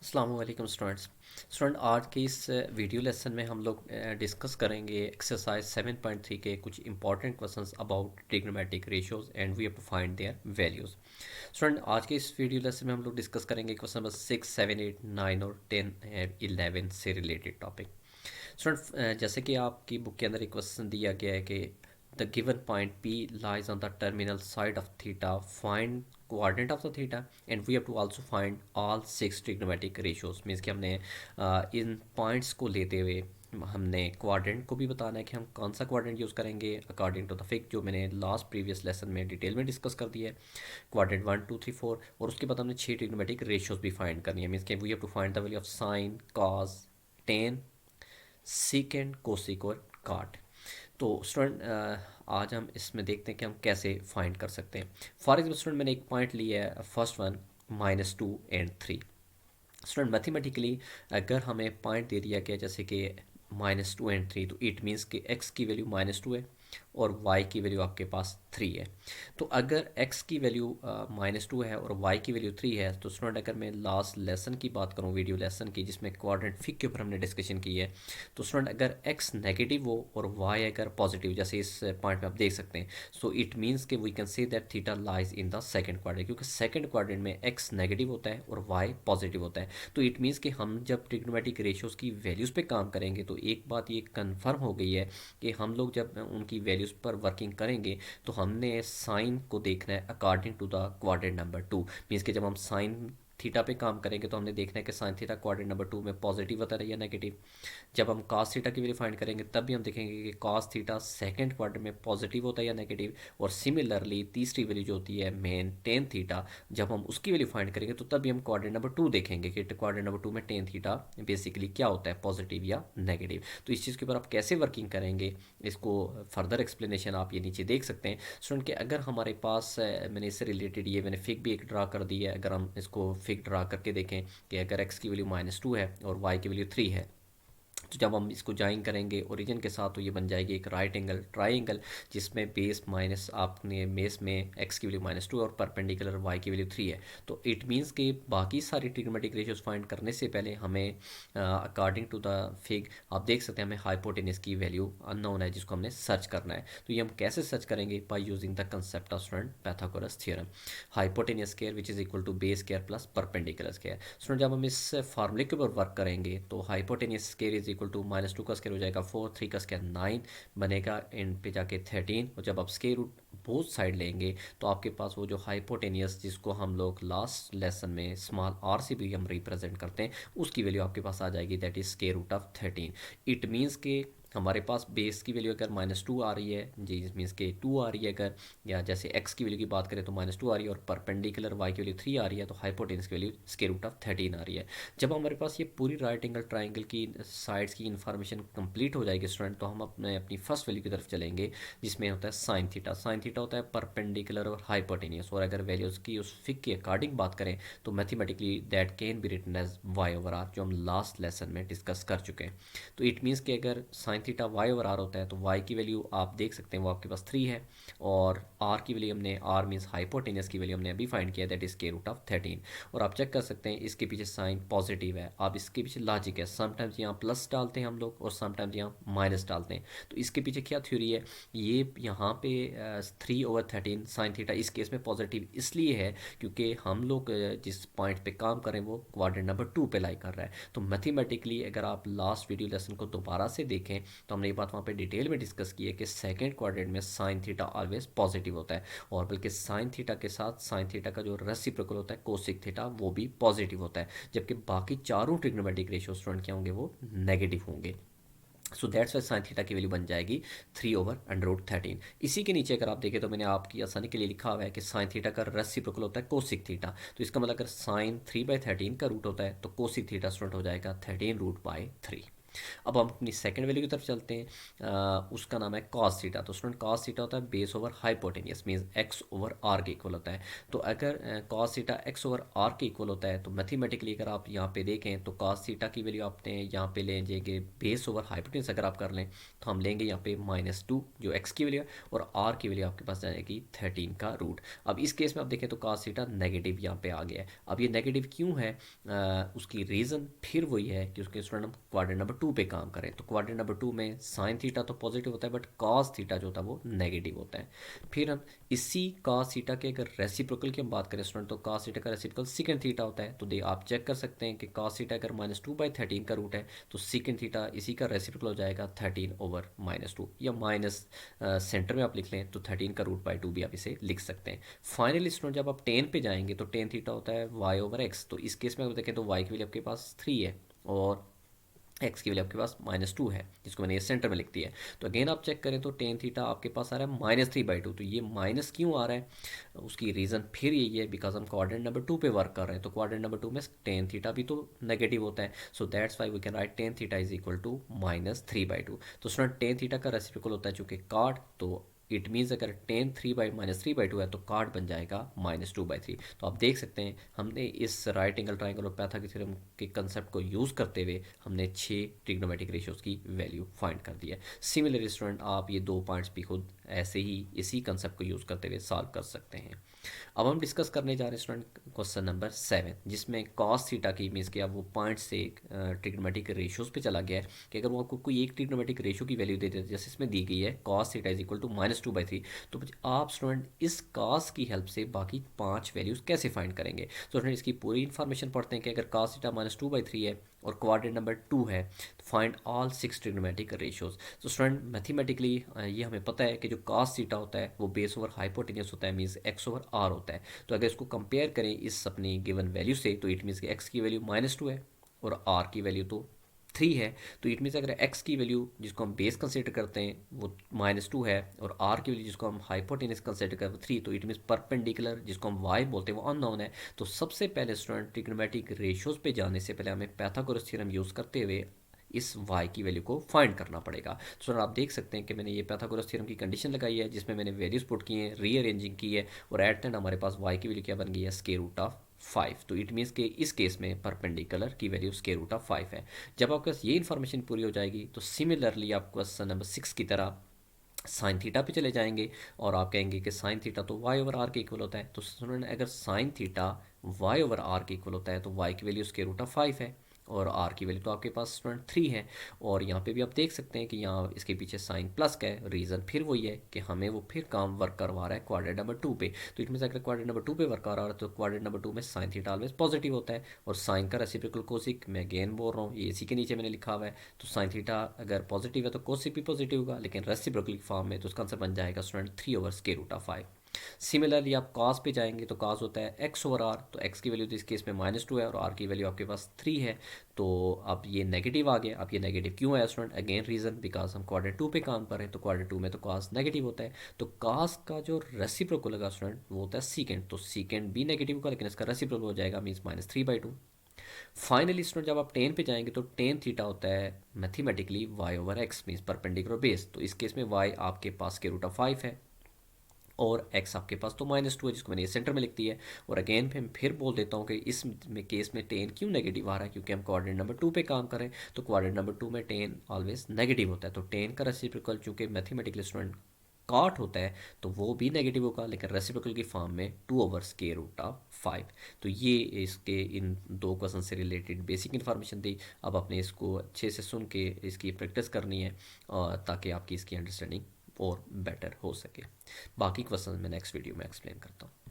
अस्सलाम वालेकुम स्टूडेंट आज के इस वीडियो लेसन में हम लोग डिस्कस करेंगे एक्सरसाइज 7.3 के कुछ important questions about trigonometric ratios and we have to find their values. Students आज के इस वीडियो लेसन में हम लोग डिस्कस करेंगे क्वेश्चन नंबर 6, 7, 8, 9 और 10, 11 से रिलेटेड टॉपिक। स्टूडेंट जैसे कि आपकी बुक के अंदर एक क्वेश्चन दिया गया है कि the given point P lies on the terminal side of theta, find coordinate of the theta and we have to also find all six trigonometric ratios। Means कि हमने इन पॉइंट्स को लेते हुए हमने क्वाड्रेंट को भी बताना है कि हम कौन सा क्वाड्रेंट यूज़ करेंगे अकॉर्डिंग टू द फिक जो मैंने लास्ट प्रीवियस लेसन में डिटेल में डिस्कस कर दिया है। क्वाड्रेंट 1, 2, 3, 4 और उसके बाद हमने 6 ट्रिग्नोमेट्रिक रेशियोज भी फाइंड करनी है। मीन्स कि we have to find the value of sine, cos, tan, secant, cosec और काट। तो स्टूडेंट आज हम इसमें देखते हैं कि हम कैसे फाइंड कर सकते हैं। फॉर एग्जाम्पल स्टूडेंट मैंने एक पॉइंट लिया है, फर्स्ट वन -2 और 3। स्टूडेंट मैथमेटिकली अगर हमें पॉइंट दे दिया गया जैसे कि -2 और 3, तो इट मीन्स कि x की वैल्यू -2 है और y की वैल्यू आपके पास 3 है। तो अगर x की वैल्यू -2 है और y की वैल्यू 3 है तो स्टूडेंट अगर मैं लास्ट लेसन की बात करूँ वीडियो लेसन की जिसमें क्वाड्रेंट फिक के ऊपर हमने डिस्कशन की है, तो स्टूडेंट अगर x नेगेटिव हो और y अगर पॉजिटिव जैसे इस पॉइंट में आप देख सकते हैं, सो इट मीन्स कि we can say that theta lies in the second quadrant, क्योंकि सेकंड क्वाड्रेंट में x नेगेटिव होता है और y पॉजिटिव होता है। तो इट मीन्स कि हम जब ट्रिग्नोमेट्रिक रेशियोज़ की वैल्यूज़ पे काम करेंगे तो एक बात ये कंफर्म हो गई है कि हम लोग जब उनकी वैल्यूज़ पर वर्किंग करेंगे तो हमने साइन को देखना है according to the quadrant number 2। Means कि जब हम साइन थीटा पे काम करेंगे तो हमने देखना है कि साइन थीटा क्वाड्रेंट नंबर 2 में पॉजिटिव होता है या नेगेटिव। जब हम कॉस थीटा की वैल्यू फाइंड करेंगे तब भी हम देखेंगे कि कॉस थीटा सेकंड क्वाड्रेंट में पॉजिटिव होता है या नेगेटिव। और सिमिलरली तीसरी वैल्यू जो होती है मेन टेन थीटा, जब हम उसकी वैल्यू फाइंड करेंगे तो तब भी हम क्वाड्रेंट नंबर 2 देखेंगे कि क्वाड्रेंट नंबर 2 में टेन थीटा बेसिकली क्या होता है, पॉजिटिव या नेगेटिव। तो इस चीज़ के ऊपर आप कैसे वर्किंग करेंगे इसको फर्दर एक्सप्लेनेशन आप ये नीचे देख सकते हैं। स्टूडेंट के अगर हमारे पास मैंने इससे रिलेटेड ये मैंने फिक भी एक ड्रा कर दी है, अगर हम इसको फिक ड्रा करके देखें कि अगर एक्स की वैल्यू -2 है और वाई की वैल्यू 3 है, तो जब हम इसको ज्वाइन करेंगे ओरिजिन के साथ तो ये बन जाएगी एक राइट एंगल ट्राइंगल जिसमें बेस माइनस आपने बेस में एक्स की वैल्यू -2 और परपेंडिकुलर वाई की वैल्यू 3 है। तो इट मीन्स कि बाकी सारी ट्रिग्नोमेट्रिक रेशियोज फाइंड करने से पहले हमें अकॉर्डिंग टू द फिग आप देख सकते हैं हमें हाइपोटेनस की वैल्यू अननोन है जिसको हमने सर्च करना है। तो ये हम कैसे सर्च करेंगे, by using the concept of student Pythagoras theorem, hypotenuse square which is equal to base square plus perpendicular square. Student जब हम इस फार्मूले के ऊपर वर्क करेंगे तो hypotenuse square is equal to -2 का स्क्वायर हो जाएगा 4, 3 का स्क्वायर 9 बनेगा, एंड पे जाके 13। और जब आप स्क्वायर रूट बोथ साइड लेंगे तो आपके पास वो जो हाइपोटेनियस जिसको हम लोग लास्ट लेसन में स्मॉल आर से भी हम रिप्रेजेंट करते हैं उसकी वैल्यू आपके पास आ जाएगी, that is square root of 13। It means के हमारे पास बेस की वैल्यू अगर -2 आ रही है जी मीन्स के 2 आ रही है अगर, या जैसे x की वैल्यू की बात करें तो -2 आ रही है और परपेंडिकुलर y की वैल्यू 3 आ रही है, तो हाइपोटेनस की वैल्यू स्क्वायर रूट ऑफ 13 आ रही है। जब हमारे पास ये पूरी राइट एंगल ट्राइंगल की साइड्स की इन्फॉर्मेशन कंप्लीट हो जाएगी स्टूडेंट, तो हम अपनी फर्स्ट वैल्यू की तरफ चलेंगे जिसमें होता है साइन थीटा। साइन थीटा होता है परपेंडिकुलर और हाइपोटेनियस, और अगर वैल्यूज़ की उस फिक के अकॉर्डिंग बात करें तो mathematically that can be written as y/r, जो हम लास्ट लेसन में डिस्कस कर चुके हैं। तो इट मीन्स कि अगर साइन थीटा y/r होता है तो y की वैल्यू आप देख सकते हैं वो आपके पास 3 है, और r की वैल्यू हमने r मीन्स हाइपोटेनस की वैल्यू हमने अभी फाइंड किया that is square root of 13। और आप चेक कर सकते हैं इसके पीछे साइन पॉजिटिव है, आप इसके पीछे लॉजिक है, समटाइम्स यहाँ प्लस डालते हैं हम लोग और समटाइम्स यहाँ माइनस डालते हैं। तो इसके पीछे क्या थ्योरी है, ये यहाँ पे 3/13 साइन थीटा इस केस में पॉजिटिव इसलिए है क्योंकि हम लोग जिस पॉइंट पे काम करें वो क्वाड्रेंट नंबर 2 पे लाई कर रहा है। तो मैथमेटिकली अगर आप लास्ट वीडियो लेसन को दोबारा से देखें तो हमने ये बात वहाँ पे डिटेल में डिस्कस की है कि सेकंड क्वाड्रेंट में साइन थीटा ऑलवेज पॉजिटिव होता है, और बल्कि साइन थीटा के साथ साइन थीटा का जो रेसिप्रोकल होता है कोसिक थीटा वो भी पॉजिटिव होता है, जबकि बाकी चारों ट्रिग्नोमेट्रिक रेशियो स्टूडेंट क्या होंगे, वो नेगेटिव होंगे। सो दैट्स वाई साइन थीटा की वैल्यू बन जाएगी 3/√13। इसी के नीचे अगर आप देखें तो मैंने आपकी आसानी के लिए लिखा हुआ है कि साइन थीटा का रेसिप्रोकल होता है कोसिक थीटा। तो इसका मतलब अगर साइन 3/13 का रूट होता है तो कोसिक थीटा स्टूडेंट हो जाएगा 13√3। अब हम अपनी सेकंड वैल्यू की तरफ चलते हैं। उसका नाम है कॉस थीटा। तो स्टूडेंट कॉस थीटा होता है base over hypotenuse, means x over r के इक्वल होता है। तो अगर cos theta x over r के इक्वल होता है तो मैथमेटिकली अगर आप यहाँ पे देखें तो कॉस थीटा की वैल्यू आपने यहाँ पे ले जाएंगे बेस ओवर हाइपोटेनियस अगर आप कर लें तो हम लेंगे यहाँ पे -2 जो एक्स की वैल्यू है, और आर की वैल्यू आपके पास जाएगी 13 का रूट। अब इस केस में आप देखें तो कॉस थीटा नेगेटिव यहाँ पे आ गया है। अब ये नेगेटिव क्यों है, उसकी रीज़न फिर वही है कि उसके स्टूडेंट हम क्वाड्रेंट नंबर 2 पे काम करें। तो क्वाड्रेंट नंबर 2 में साइन थीटा तो पॉजिटिव होता है बट कॉस थीटा जो होता है वो नेगेटिव होता है। फिर हम इसी कॉस थीटा के अगर रेसिप्रोकल की हम बात करें स्टूडेंट, तो कॉस थीटा का रेसिप्रोकल सेकंड थीटा होता है। तो दे आप चेक कर सकते हैं कि कॉस थीटा अगर -2/13 का रूट है तो सेकंड थीटा इसी का रेसिप्रोकल हो जाएगा 13/-2, या माइनस सेंटर में आप लिख लें तो 13 का रूट/2 भी आप इसे लिख सकते हैं। फाइनली स्टूडेंट जब आप टेन पे जाएंगे तो टेन थीटा होता है y/x। तो इस केस में अगर देखें तो y की वैल्यू आपके पास 3 है और एक्स की वैल्यू आपके पास -2 है, जिसको मैंने ये सेंटर में लिख दिया है। तो अगेन आप चेक करें तो टेन थीटा आपके पास आ रहा है -3/2। तो ये माइनस क्यों आ रहा है, उसकी रीज़न फिर यही है बिकॉज हम क्वाड्रेंट नंबर 2 पे वर्क कर रहे हैं। तो क्वाड्रेंट नंबर 2 में टेन थीटा भी तो नेगेटिव होता है। So that's why we can write tan theta is equal to -3/2। तो स्टूडेंट टेन थीटा का रेसिप्रोकल होता है चूँकि कॉट, तो इट मीन्स अगर टेन -3/2 है तो कार्ड बन जाएगा -2/3। तो आप देख सकते हैं हमने इस राइट एंगल ट्राइंगल और पैथागोरस थ्योरम के कंसेप्ट को यूज़ करते हुए हमने 6 ट्रिग्नोमेट्रिक रेशियोज़ की वैल्यू फाइंड कर दी है। सिमिलर स्टूडेंट आप ये दो पॉइंट्स भी खुद ऐसे ही इसी कंसेप्ट को यूज़ करते हुए सॉल्व कर सकते हैं। अब हम डिस्कस करने जा रहे हैं स्टूडेंट क्वेश्चन नंबर 7, जिसमें कॉस थीटा की मीन्स कि अब वो पॉइंट से ट्रिग्नोमेट्रिक रेशियोज पे चला गया है कि अगर वो आपको कोई एक ट्रिग्नोमेट्रिक रेशियो की वैल्यू दे देते जैसे इसमें दी गई है cos theta is equal to -2/3, तो आप स्टूडेंट इस कॉस की हेल्प से बाकी 5 वैल्यूज़ कैसे फाइंड करेंगे। तो स्टूडेंट इसकी पूरी इन्फॉर्मेशन पढ़ते हैं कि अगर कॉस थीटा -2/3 है और क्वाड्रेंट नंबर 2 है तो फाइंड ऑल 6 ट्रिग्नोमेट्रिक रेशियोज। तो स्टूडेंट मैथमेटिकली ये हमें पता है कि जो कॉस थीटा होता है वो बेस ओवर हाइपोटेन्यूस होता है, मीन्स एक्स ओवर आर होता है। तो अगर इसको कंपेयर करें इस अपनी गिवन वैल्यू से तो इट मीन्स कि एक्स की वैल्यू -2 है और आर की वैल्यू तो 3 है। तो इट मीन्स अगर एक्स की वैल्यू जिसको हम बेस कंसिडर करते हैं वो -2 है और आर की वैल्यू जिसको हम हाइपोटेनस कंसिडर करते हैं 3, तो इट मीन्स परपेंडिकुलर जिसको हम वाई बोलते हैं वो अननोन है। तो सबसे पहले स्टूडेंट ट्रिग्नोमेट्रिक रेशियोज पे जाने से पहले हमें पैथागोरस थ्योरम यूज़ करते हुए इस y की वैल्यू को फाइंड करना पड़ेगा। तो सर आप देख सकते हैं कि मैंने ये पैथागोरस थ्योरम की कंडीशन लगाई है जिसमें मैंने वैल्यूज पुट की हैं, रीअरेंजिंग की है और एट द एंड हमारे पास y की वैल्यू क्या बन गई है, √5। तो इट मीन्स कि इस केस में परपेंडिकुलर की वैल्यू √5 है। जब आपके पास ये इन्फॉर्मेशन पूरी हो जाएगी तो सिमिलरली आप क्वेश्चन नंबर 6 की तरह साइन थीटा पे चले जाएंगे और आप कहेंगे कि साइन थीटा तो y ओवर आर के इक्वल होता है। तो स्टूडेंट अगर sine theta y over r के इक्वल होता है तो y की वैल्यू √5 है और r की वैल्यू तो आपके पास स्टूडेंट 3 है। और यहाँ पे भी आप देख सकते हैं कि यहाँ इसके पीछे साइन प्लस का है, रीज़न फिर वही है कि हमें वो फिर काम वर्क करवा रहा है क्वाड्रेंट नंबर 2 पे। तो इट मीन्स अगर क्वाड्रेंट नंबर 2 पे वर्क कर रहा है तो क्वाड्रेंट नंबर 2 में साइन थीटा ऑलवेज पॉजिटिव होता है और साइन का रेसिप्रोकल कोसिक, मैं अगेन बोल रहा हूँ ये इसी के नीचे मैंने लिखा हुआ है। तो साइन थीटा अगर पॉजिटिव है तो कोसिक भी पॉजिटिव होगा, लेकिन रेसिप्रोकल फॉर्म में तो उसका आंसर बन जाएगा स्टूडेंट 3/√5। सिमिलरली आप कॉस पे जाएंगे तो कॉस होता है एक्स ओवर आर। तो एक्स की वैल्यू तो इस केस में -2 है और आर की वैल्यू आपके पास 3 है। तो अब ये नेगेटिव आ गया। अब ये नेगेटिव क्यों आया स्टूडेंट, अगेन रीज़न बिकॉज हम क्वाड्रेंट 2 पे काम कर रहे हैं तो क्वाड्रेंट 2 में तो कॉस नेगेटिव होता है। तो कॉस का जो रेसिप्रोकल होगा स्टूडेंट वो होता है सीकेंड। तो सीकेंड भी नेगेटिव होगा लेकिन इसका रेसिप्रोकल हो जाएगा मीन्स -3/2। फाइनली स्टूडेंट जब आप टेन पे जाएंगे तो टेन थीटा होता है mathematically y over x means perpendicular base. तो इस केस में y आपके पास √5 है और x आपके पास तो -2 है जिसको मैंने ये सेंटर में लिख दिया है। और अगेन फिर बोल देता हूँ कि इस में केस में टेन क्यों नेगेटिव आ रहा है, क्योंकि हम क्वाड्रेंट नंबर 2 पे काम करें तो क्वाड्रेंट नंबर 2 में टेन ऑलवेज नेगेटिव होता है। तो टेन का रेसिप्रोकल चूँकि मैथमेटिकल स्टूडेंट कॉट होता है तो वो भी नेगेटिव होगा लेकिन रेसिप्रोकल की फॉर्म में 2/√5। तो ये इसके इन दो क्वेश्चन से रिलेटेड बेसिक इन्फॉर्मेशन थी। अब आपने इसको अच्छे से सुन के इसकी प्रैक्टिस करनी है ताकि आपकी इसकी अंडरस्टैंडिंग और बेटर हो सके। बाकी क्वेश्चन मैं नेक्स्ट वीडियो में एक्सप्लेन करता हूँ।